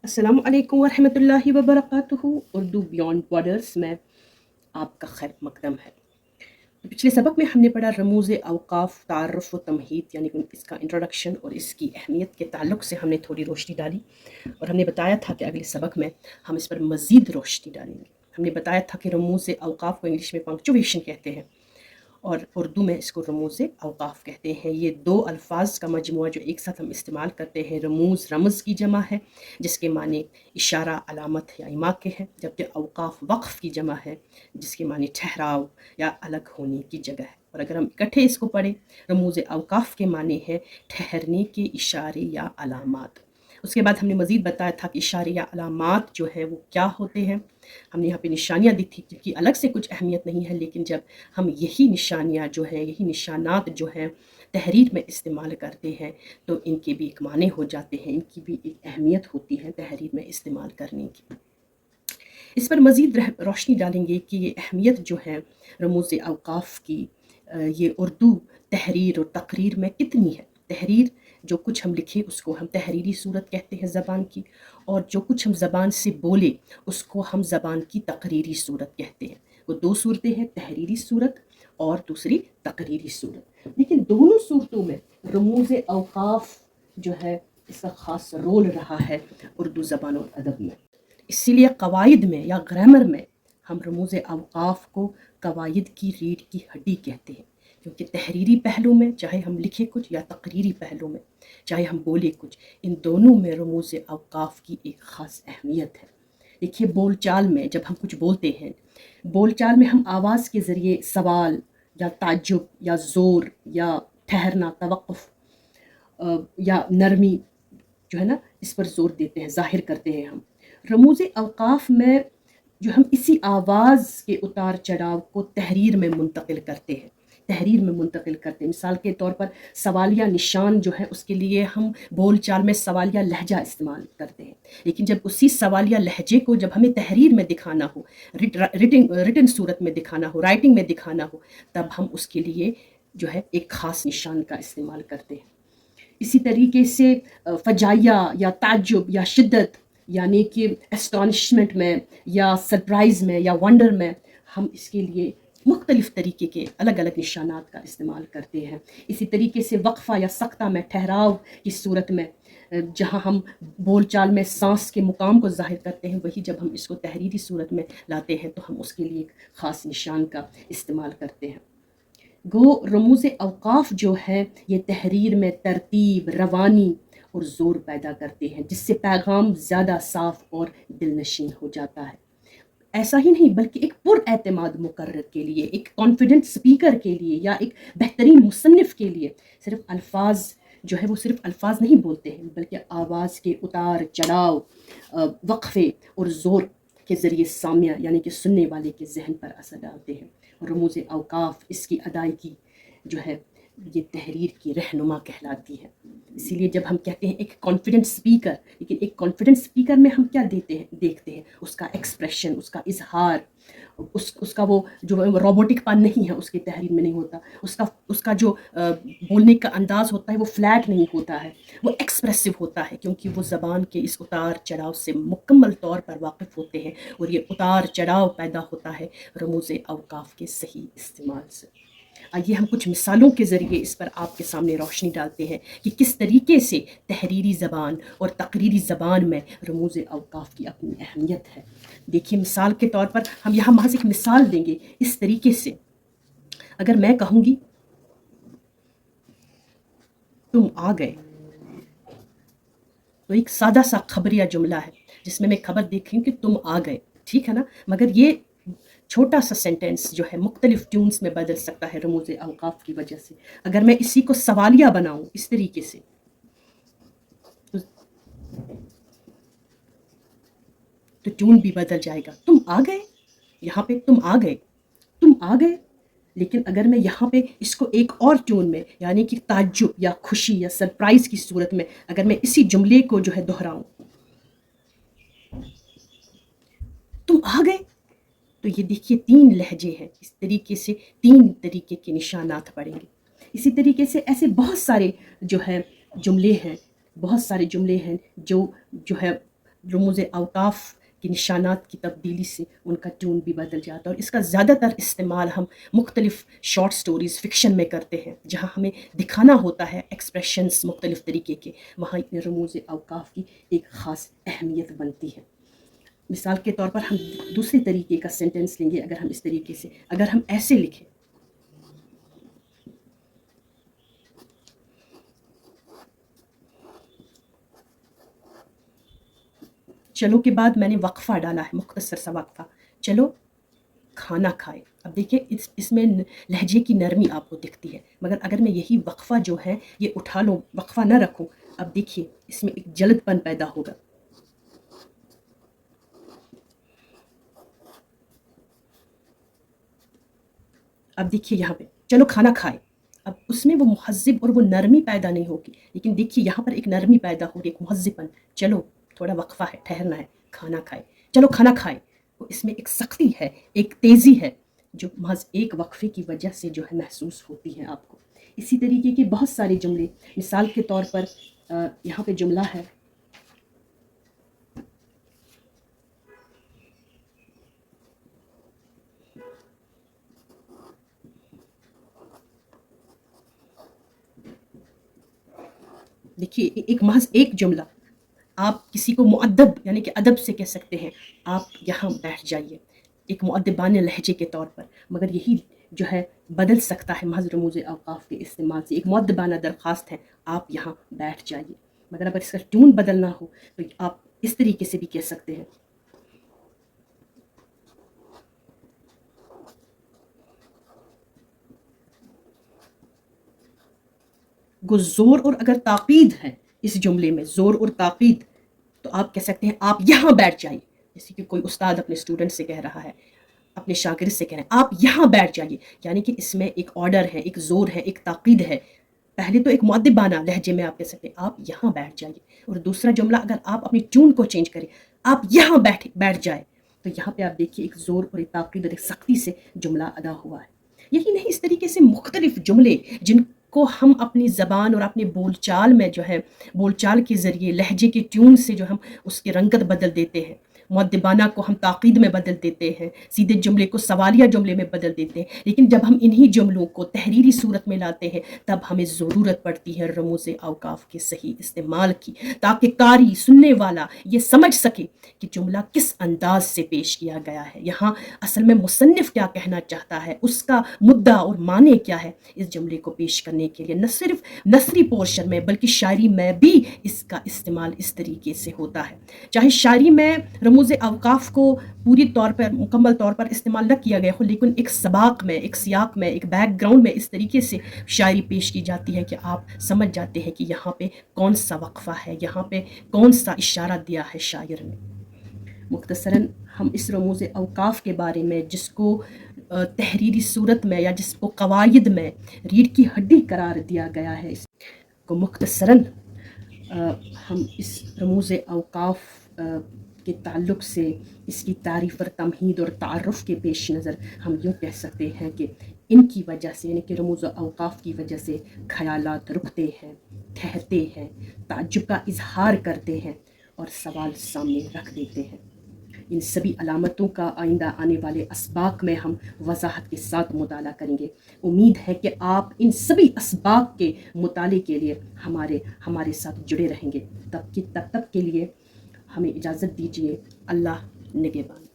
अस्सलाम वालेकुम वरहमतुल्लाहि वबरकातुहू। उर्दू बियॉन्ड बॉर्डर्स में आपका खैर मकदम है। पिछले सबक में हमने पढ़ा रमूज़ अवकाफ़ तारुफ़ व तमहीद, यानी कि इसका इंट्रोडक्शन और इसकी अहमियत के ताल्लुक़ से हमने थोड़ी रोशनी डाली और हमने बताया था कि अगले सबक में हम इस पर मज़ीद रोशनी डालेंगे। हमने बताया था कि रमूज़ अवकाफ़ को इंग्लिश में पंक्चुएशन कहते हैं और उर्दू में इसको रमूज़ अवकाफ़ कहते हैं। ये दो अल्फाज का मजमूआ जो एक साथ हम इस्तेमाल करते हैं। रमूज़ रमज़ की जमा है जिसके माने इशारा, अलामत या इमा के हैं, जबकि अवकाफ़ वक्फ़ की जमा है जिसके माने ठहराव या अलग होने की जगह है। और अगर हम इकट्ठे इसको पढ़ें, रमूज़ अवकाफ़ के माने हैं ठहरने के इशारे या अलामात। उसके बाद हमने मज़ीद बताया था कि इशारे या अलामात जो है वो क्या होते हैं। हमने यहाँ पे निशानियाँ दी थी जिनकी अलग से कुछ अहमियत नहीं है, लेकिन जब हम यही निशानियाँ जो हैं, यही निशानात जो हैं तहरीर में इस्तेमाल करते हैं तो इनके भी एक माने हो जाते हैं, इनकी भी एक अहमियत होती है तहरीर में इस्तेमाल करने की। इस पर मज़ीद रोशनी डालेंगे कि ये अहमियत जो है रमूज़ अवकाफ़ की, ये उर्दू तहरीर और तकरीर में कितनी है। तहरीर जो कुछ हम लिखें उसको हम तहरीरी सूरत कहते हैं ज़बान की, और जो कुछ हम ज़बान से बोले उसको हम ज़बान की तकरीरी सूरत कहते हैं। वो दो सूरतें हैं, तहरीरी सूरत और दूसरी तकरीरी सूरत। लेकिन दोनों सूरतों में रमूज़ अवकाफ़ जो है इसका ख़ास रोल रहा है उर्दू ज़बान और अदब में। इसीलिए कवायद में या ग्रामर में हम रमूज़ अवकाफ़ को कवायद की रीढ़ की हड्डी कहते हैं, क्योंकि तहरीरी पहलू में चाहे हम लिखें कुछ या तकरीरी पहलू में चाहे हम बोले कुछ, इन दोनों में रमूज़ अवकाफ़ की एक ख़ास अहमियत है। देखिए, बोल चाल में जब हम कुछ बोलते हैं, बोल चाल में हम आवाज़ के ज़रिए सवाल या ताज्जुब या ज़ोर या ठहरना, तवक़्क़ुफ़ या नरमी जो है ना, इस पर ज़ोर देते हैं, ज़ाहिर करते हैं हम। रमूज़ अवकाफ़ में जो हम इसी आवाज़ के उतार चढ़ाव को तहरीर में मुंतकिल करते हैं, तहरीर में मुंतकिल करते हैं। मिसाल के तौर पर सवालिया निशान जो है उसके लिए हम बोल चाल में सवालिया लहजा इस्तेमाल करते हैं, लेकिन जब उसी सवालिया लहजे को जब हमें तहरीर में दिखाना हो, रिटन सूरत में दिखाना हो, राइटिंग में दिखाना हो, तब हम उसके लिए जो है एक ख़ास निशान का इस्तेमाल करते हैं। इसी तरीके से फ़जाइया या ताज्जुब या शिद्दत, यानी कि एस्टॉनिशमेंट में या सरप्राइज़ में या वंडर में हम इसके लिए मुख्तलिफ़ तरीके के अलग अलग निशानात का इस्तेमाल करते हैं। इसी तरीके से वक्फ़ा या सख्ता में, ठहराव की सूरत में, जहाँ हम बोल चाल में सांस के मुकाम को ज़ाहिर करते हैं, वही जब हम इसको तहरीरी सूरत में लाते हैं तो हम उसके लिए एक ख़ास निशान का इस्तेमाल करते हैं। गो रमूज़ अवकाफ़ जो है ये तहरीर में तरतीब, रवानी और ज़ोर पैदा करते हैं, जिससे पैगाम ज़्यादा साफ़ और दिलनशीन हो जाता है। ऐसा ही नहीं बल्कि एक पुरएतमाद मुकर्रर के लिए, एक कॉन्फिडेंट स्पीकर के लिए या एक बेहतरीन मुसन्निफ़ के लिए सिर्फ़ अल्फाज जो है वो सिर्फ़ अल्फाज नहीं बोलते हैं, बल्कि आवाज़ के उतार चढ़ाव, वक्फ़े और ज़ोर के ज़रिए सामिया यानी कि सुनने वाले के जहन पर असर डालते हैं। और रमूज़ अवकाफ़ इसकी अदायगी जो है ये तहरीर की रहनुमा कहलाती है। इसीलिए जब हम कहते हैं एक कॉन्फिडेंट स्पीकर, लेकिन एक कॉन्फिडेंट स्पीकर में हम क्या देखते हैं, उसका एक्सप्रेशन, उसका इजहार, उसका वो जो रोबोटिक पन नहीं है उसकी तहरीर में नहीं होता, उसका जो बोलने का अंदाज़ होता है वो फ्लैट नहीं होता है, वो एक्सप्रेसिव होता है, क्योंकि वो ज़बान के इस उतार चढ़ाव से मुकम्मल तौर पर वाकिफ़ होते हैं। और ये उतार चढ़ाव पैदा होता है रमूज़ अवकाफ़ के सही इस्तेमाल से। आइए हम कुछ मिसालों के ज़रिए इस पर आपके सामने रोशनी डालते हैं कि किस तरीके से तहरीरी ज़बान और तकरीरी ज़बान में रमूज़ अवकाफ़ की अपनी अहमियत है। देखिए, मिसाल के तौर पर हम यहाँ महज एक मिसाल देंगे इस तरीके से। अगर मैं कहूँगी तुम आ गए, तो एक सादा सा खबरिया जुमला है जिसमें मैं खबर देख रही हूँ कि तुम आ गए, ठीक है ना, मगर ये छोटा सा सेंटेंस जो है मुख्तलिफ ट्यून्स में बदल सकता है रमूज़ अवकाफ़ की वजह से। अगर मैं इसी को सवालिया बनाऊँ इस तरीके से, तो ट्यून भी बदल जाएगा। तुम आ गए, यहाँ पे तुम आ गए, तुम आ गए। लेकिन अगर मैं यहाँ पे इसको एक और ट्यून में, यानी कि ताज्जुब या खुशी या सरप्राइज़ की सूरत में अगर मैं इसी जुमले को जो है दोहराऊँ, तुम आ गए, तो ये देखिए तीन लहजे हैं। इस तरीके से तीन तरीके के निशानात पड़ेंगे। इसी तरीके से ऐसे बहुत सारे जो है जुमले हैं, बहुत सारे जुमले हैं जो है रमूज़ अवकाफ़ के निशानात की तब्दीली से उनका ट्यून भी बदल जाता है। और इसका ज़्यादातर इस्तेमाल हम मुख्तलिफ़ शॉर्ट स्टोरीज़ फ़िक्शन में करते हैं, जहाँ हमें दिखाना होता है एक्सप्रेशंस मुख्तलिफ़ तरीके के, वहाँ रमूज़ अवकाफ़ की एक ख़ास अहमियत बनती है। मिसाल के तौर पर हम दूसरे तरीके का सेंटेंस लेंगे। अगर हम इस तरीके से, अगर हम ऐसे लिखें, चलो के बाद मैंने वक्फ़ा डाला है, मुख्तसर सा वक्फ़ा, चलो खाना खाए। अब देखिए इसमें लहजे की नरमी आपको दिखती है, मगर अगर मैं यही वक्फ़ा जो है ये उठा लूँ, वक्फ़ा ना रखूँ, अब देखिए इसमें एक जल्दपन पैदा होगा। अब देखिए यहाँ पे चलो खाना खाए, अब उसमें वो मुहज़्ज़िब और वो नरमी पैदा नहीं होगी, लेकिन देखिए यहाँ पर एक नरमी पैदा हो रही है, एक मुहज़्ज़िबपन। चलो थोड़ा वक्फ़ा है, ठहरना है, खाना खाए, चलो खाना खाए। तो इसमें एक सख्ती है, एक तेज़ी है, जो महज एक वक्फ़े की वजह से जो है महसूस होती है आपको। इसी तरीके के बहुत सारे जुमले, मिसाल के तौर पर यहाँ पे जुमला है, देखिए एक महज एक जुमला, आप किसी को मुअद्दब यानी कि अदब से कह सकते हैं, आप यहाँ बैठ जाइए, एक मुअद्दबाने लहजे के तौर पर, मगर यही जो है बदल सकता है महज रमूज़ अवकाफ़ के इस्तेमाल से। एक मुअद्दबाना दरख्वास्त है, आप यहाँ बैठ जाइए, मगर अगर इसका ट्यून बदलना हो तो आप इस तरीके से भी कह सकते हैं, गो ज़ोर और अगर ताक़ीद है इस जुमले में, ज़ोर और ताक़ीद, तो आप कह सकते हैं आप यहाँ बैठ जाइए। जैसे कि कोई उस्ताद अपने स्टूडेंट से कह रहा है, अपने शागिर्द से कह रहे हैं आप यहाँ बैठ जाइए, यानी कि इसमें एक ऑर्डर है, एक ज़ोर है, एक ताक़ीद है। पहले तो एक मुअद्दिबाना लहजे में आप कह सकते हैं आप यहाँ बैठ जाइए, और दूसरा जुमला अगर आप अपनी ट्यून को चेंज करें, आप यहाँ बैठ जाए, तो यहाँ पे आप देखिए एक ज़ोर और एक ताक़ीद और एक सख्ती से जुमला अदा हुआ है। यही नहीं, इस तरीके से मुख्तलिफ जुमले जिनको हम अपनी ज़बान और अपने बोलचाल में जो है, बोलचाल के ज़रिए लहजे के ट्यून से जो हम उसकी रंगत बदल देते हैं, मुअद्दिबाना को हम ताक़ीद में बदल देते हैं, सीधे जुमले को सवालिया जुमले में बदल देते हैं। लेकिन जब हम इन्हीं जुमलों को तहरीरी सूरत में लाते हैं, तब हमें ज़रूरत पड़ती है रमूज़ अवकाफ़ के सही इस्तेमाल की, ताकि कारी सुनने वाला ये समझ सके कि जुमला किस अंदाज से पेश किया गया है, यहाँ असल में मुसन्निफ़ क्या कहना चाहता है, उसका मुद्दा और माने क्या है। इस जुमले को पेश करने के लिए न सिर्फ नसरी पोर्शन में बल्कि शायरी में भी इसका इस्तेमाल इस तरीके से होता है। चाहे शायरी में रमूज़ अवकाफ़ को पूरी तौर पर, मुकम्मल तौर पर इस्तेमाल न किया गया हो, लेकिन एक सबाक में, एक सियाक में, एक बैकग्राउंड में इस तरीके से शायरी पेश की जाती है कि आप समझ जाते हैं कि यहाँ पे कौन सा वक्फ़ा है, यहाँ पे कौन सा इशारा दिया है शायर ने। मुख्तसरन हम इस रमूज़ अवकाफ़ के बारे में, जिसको तहरीरी सूरत में या जिसको कवायद में रीढ़ की हड्डी करार दिया गया है, इसको मुख्तसरन हम इस रमूज़ अवकाफ़ के ताल्लुक़ से इसकी तारीफ़ और तमहीद और तारुफ़ के पेश नज़र हम यूँ कह सकते हैं कि इनकी वजह से, यानी कि रमूज़ अवकाफ़ की वजह से ख़यालात रुकते हैं, ठहरते हैं, ताज्जुब का इज़हार करते हैं और सवाल सामने रख देते हैं। इन सभी अलामतों का आइंदा आने वाले असबाक में हम वजाहत के साथ मुताला करेंगे। उम्मीद है कि आप इन सभी असबाक के मुताले के लिए हमारे साथ जुड़े रहेंगे। तब तक के लिए हमें इजाज़त दीजिए। अल्लाह निगहबान।